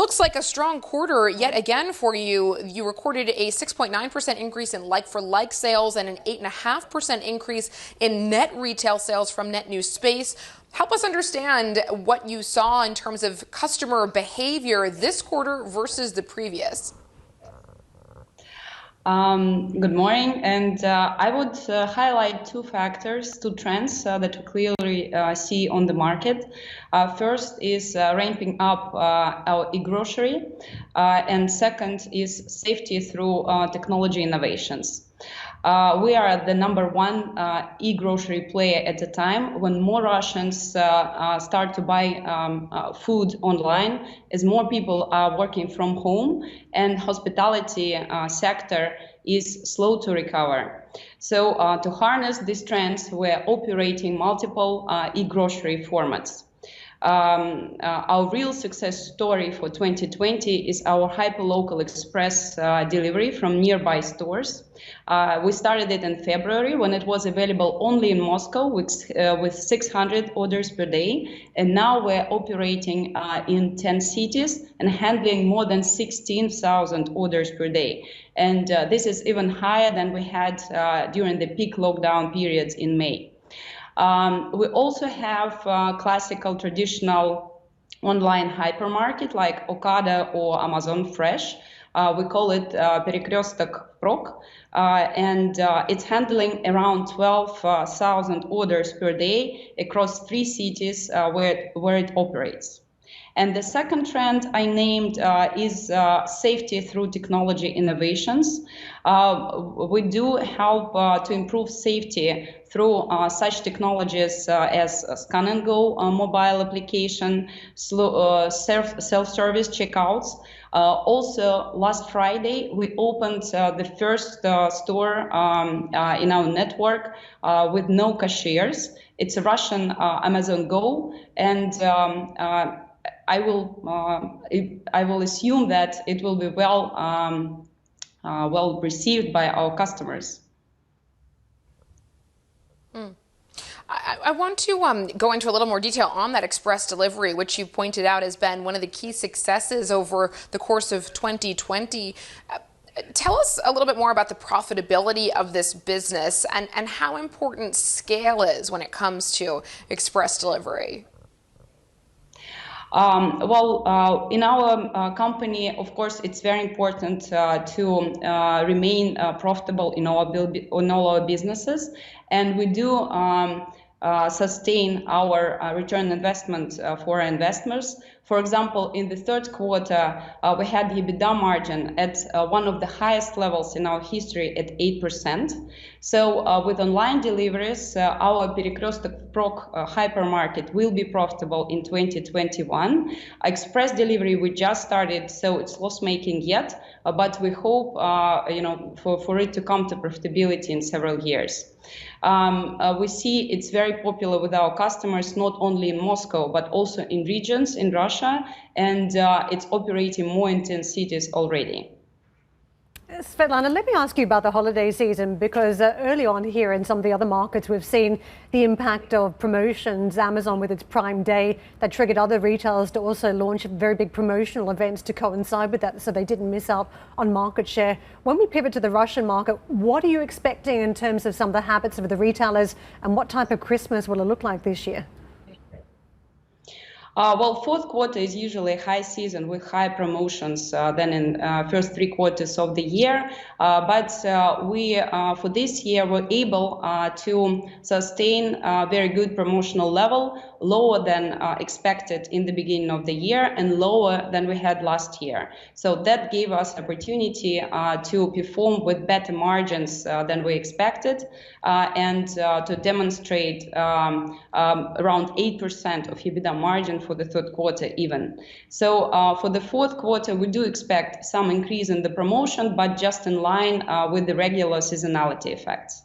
looks like a strong quarter yet again for you. You recorded a 6.9% increase in like-for-like sales and an 8.5% increase in net retail sales from net new space. Help us understand what you saw in terms of customer behavior this quarter versus the previous. Good morning, and I would highlight two factors, two trends that we clearly see on the market. First is ramping up our e-grocery, and second is safety through technology innovations. We are the #1 e-grocery player at a time when more Russians start to buy food online, as more people are working from home and hospitality sector is slow to recover. So to harness these trends, we're operating multiple e-grocery formats. Our real success story for 2020 is our hyperlocal express delivery from nearby stores. We started it in February when it was available only in Moscow with 600 orders per day. And now we're operating in 10 cities and handling more than 16,000 orders per day. And this is even higher than we had during the peak lockdown periods in May. We also have classical traditional online hypermarket like Ocado or Amazon Fresh. We call it Перекресток Prok, and it's handling around 12,000 orders per day across 3 cities where it operates. And the second trend I named is safety through technology innovations. We do help to improve safety through such technologies as Scan and Go mobile application, self-service checkouts. Also, last Friday, we opened the first store in our network with no cashiers. It's a Russian Amazon Go, and I will assume that it will be well received by our customers. I want to go into a little more detail on that express delivery, which you pointed out has been one of the key successes over the course of 2020. Tell us a little bit more about the profitability of this business and how important scale is when it comes to express delivery. In our company, of course, it's very important to remain profitable in all our businesses, and we do sustain our return on investment for our investors. For example, in the third quarter, we had the EBITDA margin at one of the highest levels in our history at 8%. So with online deliveries, our Перекресток Prok hypermarket will be profitable in 2021. Express delivery, we just started, so it's loss-making yet, but we hope for it to come to profitability in several years. We see it's very popular with our customers, not only in Moscow, but also in regions in Russia, and it's operating more in 10 cities already. Svetlana, let me ask you about the holiday season, because early on here in some of the other markets, we've seen the impact of promotions, Amazon with its Prime Day that triggered other retailers to also launch very big promotional events to coincide with that, so they didn't miss out on market share. When we pivot to the Russian market, what are you expecting in terms of some of the habits of the retailers, and what type of Christmas will it look like this year? Fourth quarter is usually a high season with high promotions than in first 3 quarters of the year. But we, for this year, were able to sustain a very good promotional level, lower than expected in the beginning of the year and lower than we had last year. So that gave us opportunity to perform with better margins than we expected and to demonstrate around 8% of EBITDA margin for the third quarter even. So for the fourth quarter, we do expect some increase in the promotion, but just in line with the regular seasonality effects.